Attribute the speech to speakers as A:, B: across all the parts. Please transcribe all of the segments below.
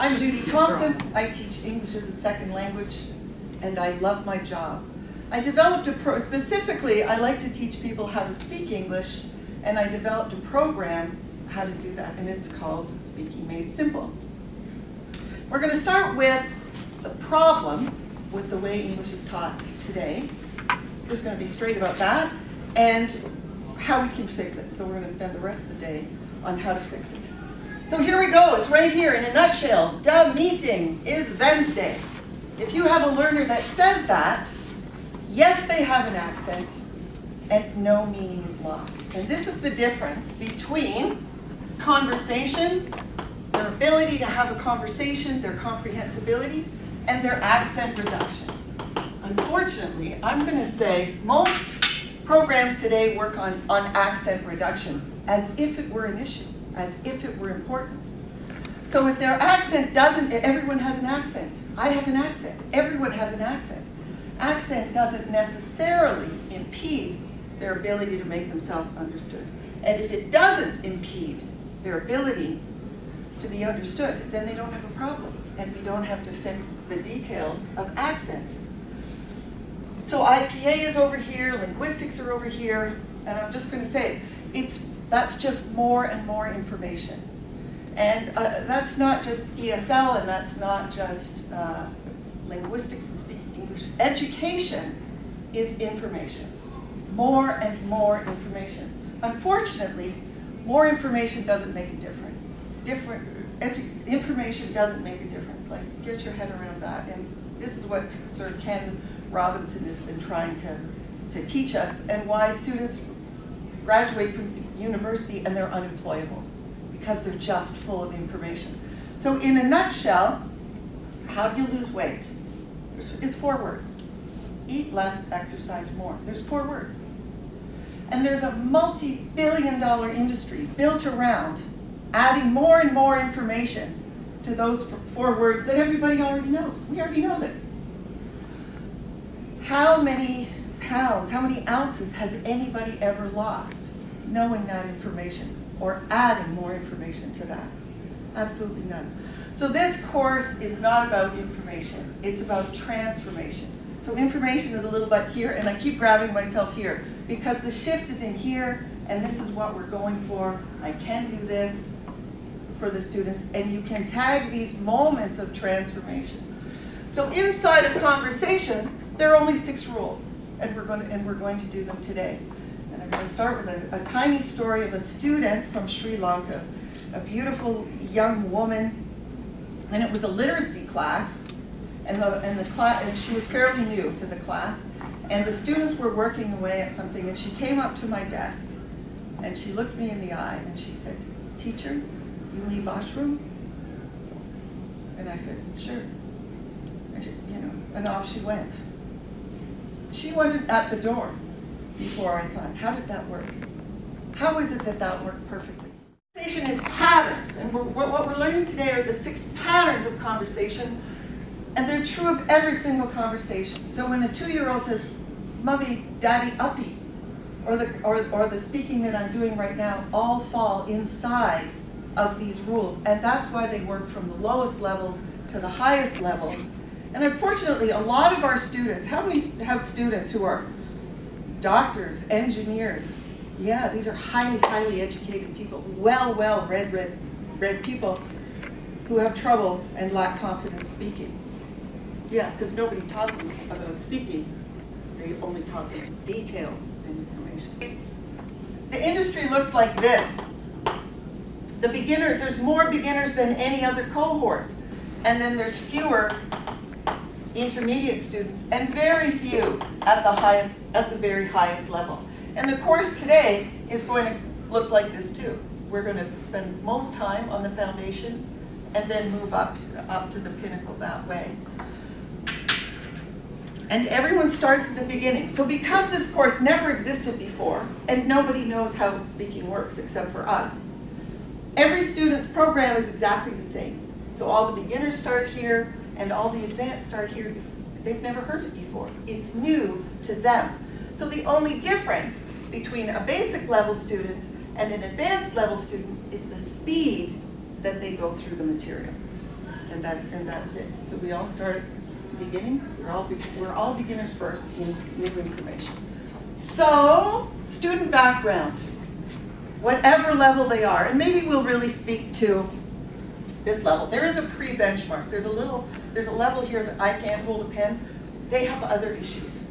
A: I'm Judy Thompson. I teach English as a second language, and I love my job. I developed specifically, I like to teach people how to speak English, and I developed a program how to do that, and it's called Speaking Made Simple. We're going to start with the problem with the way English is taught today. We're just going to be straight about that, and how we can fix it. So we're going to spend the rest of the day on how to fix it. So here we go. It's right here in a nutshell. The meeting is Wednesday. If you have a learner that says that, yes, they have an accent, and no meaning is lost. And this is the difference between conversation, their ability to have a conversation, their comprehensibility, and their accent reduction. Unfortunately, I'm going to say most programs today work on accent reduction as if it were an issue, as if it were important. So if their accent doesn't, everyone has an accent. I have an accent. Everyone has an accent. Accent doesn't necessarily impede their ability to make themselves understood. And if it doesn't impede their ability to be understood, then they don't have a problem. And we don't have to fix the details of accent. So IPA is over here, linguistics are over here, and I'm just going to say, that's just more and more information. And that's not just ESL, and that's not just linguistics and speaking English. Education is information. More and more information. Unfortunately, more information doesn't make a difference. Information doesn't make a difference. Like, get your head around that. And this is what Sir Ken Robinson has been trying to teach us, and why students graduate from university and they're unemployable, because they're just full of information. So in a nutshell, how do you lose weight? It's 4 words. Eat less, exercise more. There's 4 words. And there's a multi-billion-dollar industry built around adding more and more information to those 4 words that everybody already knows. We already know this. How many pounds, how many ounces has anybody ever lost knowing that information or adding more information to that? Absolutely none. So this course is not about information, it's about transformation. So information is a little bit here, and I keep grabbing myself here because the shift is in here, and this is what we're going for. I can do this for the students, and you can tag these moments of transformation. So inside of conversation, there are only 6 rules, and we're going to do them today. And I'm going to start with a tiny story of a student from Sri Lanka, a beautiful young woman, and it was a literacy class, and she was fairly new to the class, and the students were working away at something, and she came up to my desk, and she looked me in the eye, and she said, "Teacher, you leave washroom?" And I said, "Sure." And she, and off she went. She wasn't at the door before I thought, how did that work? How is it that that worked perfectly? Conversation is patterns, and what we're learning today are the 6 patterns of conversation, and they're true of every single conversation. So when a 2-year-old says, "Mummy, Daddy, uppy," or the speaking that I'm doing right now, all fall inside of these rules, and that's why they work from the lowest levels to the highest levels. And unfortunately, a lot of our students, how many have students who are doctors, engineers? Yeah, these are highly, highly educated people, read people who have trouble and lack confidence speaking. Yeah, because nobody taught them about speaking. They only taught them details and information. The industry looks like this. The beginners, there's more beginners than any other cohort. And then there's fewer intermediate students, and very few at the very highest level. And the course today is going to look like this too. We're going to spend most time on the foundation and then move up to the pinnacle that way. And everyone starts at the beginning. So because this course never existed before, and nobody knows how speaking works except for us, every student's program is exactly the same. So all the beginners start here, and all the advanced start here. They've never heard it before. It's new to them. So the only difference between a basic level student and an advanced level student is the speed that they go through the material. And and that's it. So we all start at the beginning. We're all beginners first in new information. So, student background, whatever level they are, and maybe we'll really speak to this level. There is a pre-benchmark. There's a level here that I can't hold a pen. They have other issues,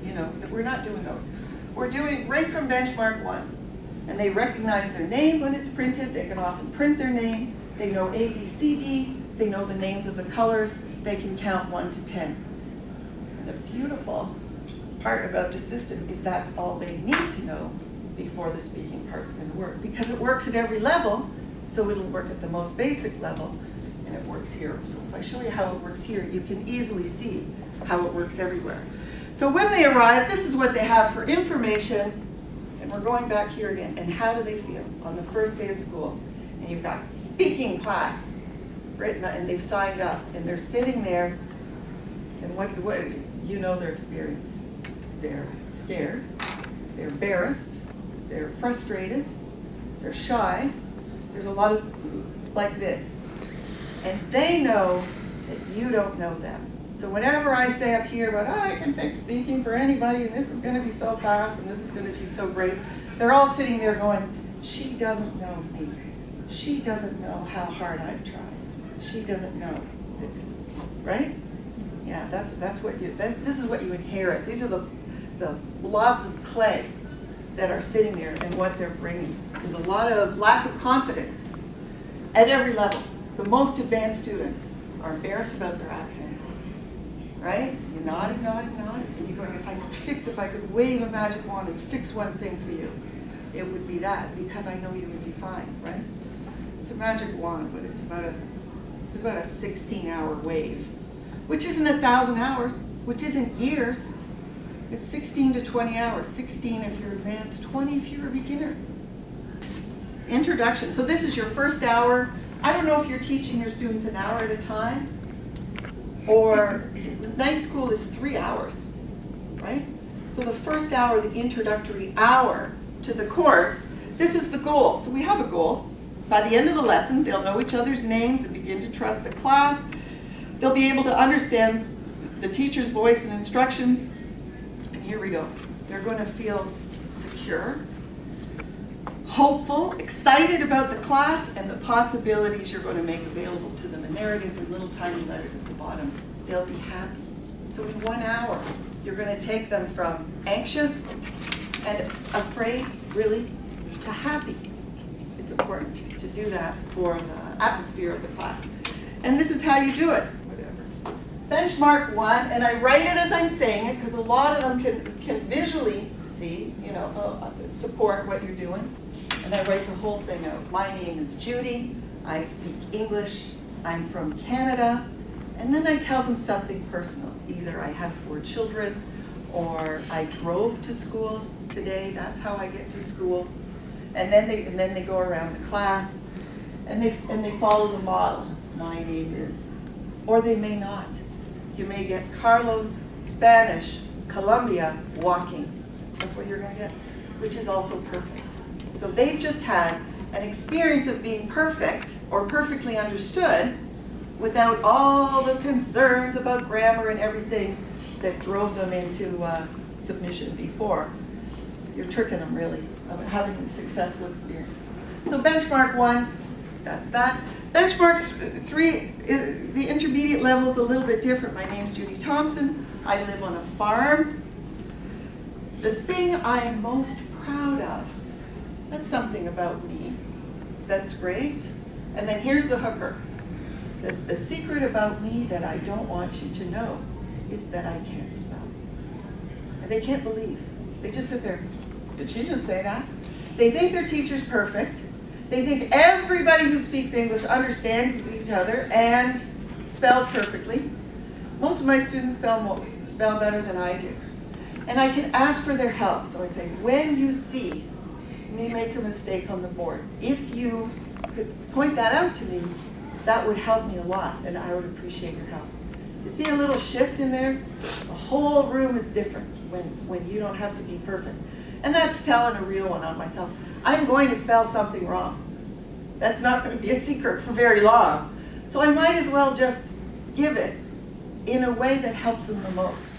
A: you know, that we're not doing those. We're doing right from benchmark 1. And they recognize their name when it's printed. They can often print their name. They know A, B, C, D. They know the names of the colors. They can count 1 to 10. And the beautiful part about the system is that's all they need to know before the speaking part's going to work. Because it works at every level, so it'll work at the most basic level, and it works here. So if I show you how it works here, you can easily see how it works everywhere. So when they arrive, this is what they have for information, and we're going back here again. And how do they feel on the first day of school? And you've got speaking class written, and they've signed up, and they're sitting there, and what you know their experience. They're scared, they're embarrassed, they're frustrated, they're shy. There's a lot of like this. And they know that you don't know them. So whenever I say up here about, I can fix speaking for anybody, and this is going to be so fast, and this is going to be so great, they're all sitting there going, she doesn't know me. She doesn't know how hard I've tried. She doesn't know that this is, right? Yeah, this is what you inherit. These are the blobs of clay that are sitting there and what they're bringing. There's a lot of lack of confidence at every level. The most advanced students are embarrassed about their accent, right? You're nodding, and you're going, if I could wave a magic wand and fix one thing for you, it would be that, because I know you would be fine, right? It's a magic wand, but it's about a 16-hour wave, which isn't 1,000 hours, which isn't years. It's 16 to 20 hours, 16 if you're advanced, 20 if you're a beginner. Introduction. So this is your first hour. I don't know if you're teaching your students an hour at a time, or night school is 3 hours, right? So the first hour, the introductory hour to the course, this is the goal. So we have a goal. By the end of the lesson, they'll know each other's names and begin to trust the class. They'll be able to understand the teacher's voice and instructions. Here we go. They're going to feel secure, hopeful, excited about the class and the possibilities you're going to make available to them. And there it is in little tiny letters at the bottom. They'll be happy. So in 1 hour, you're going to take them from anxious and afraid, really, to happy. It's important to do that for the atmosphere of the class. And this is how you do it. Benchmark 1, and I write it as I'm saying it because a lot of them can visually see, support what you're doing. And I write the whole thing out. My name is Judy. I speak English. I'm from Canada. And then I tell them something personal. Either I have 4 children, or I drove to school today. That's how I get to school. And then they go around the class, and they follow the model. My name is, or they may not. You may get Carlos, Spanish, Colombia, walking. That's what you're going to get, which is also perfect. So they've just had an experience of being perfect or perfectly understood without all the concerns about grammar and everything that drove them into submission before. You're tricking them, really, of having successful experiences. So benchmark 1, that's that. Benchmark 3, the intermediate level is a little bit different. My name's Judy Thompson. I live on a farm. The thing I'm most proud of, that's something about me. That's great. And then here's the hooker. The secret about me that I don't want you to know is that I can't spell. And they can't believe. They just sit there. Did she just say that? They think their teacher's perfect. They think everybody who speaks English understands each other and spells perfectly. Most of my students spell better than I do. And I can ask for their help. So I say, when you see me make a mistake on the board, if you could point that out to me, that would help me a lot, and I would appreciate your help. You see a little shift in there? The whole room is different when you don't have to be perfect. And that's telling a real one on myself. I'm going to spell something wrong. That's not going to be a secret for very long. So I might as well just give it in a way that helps them the most.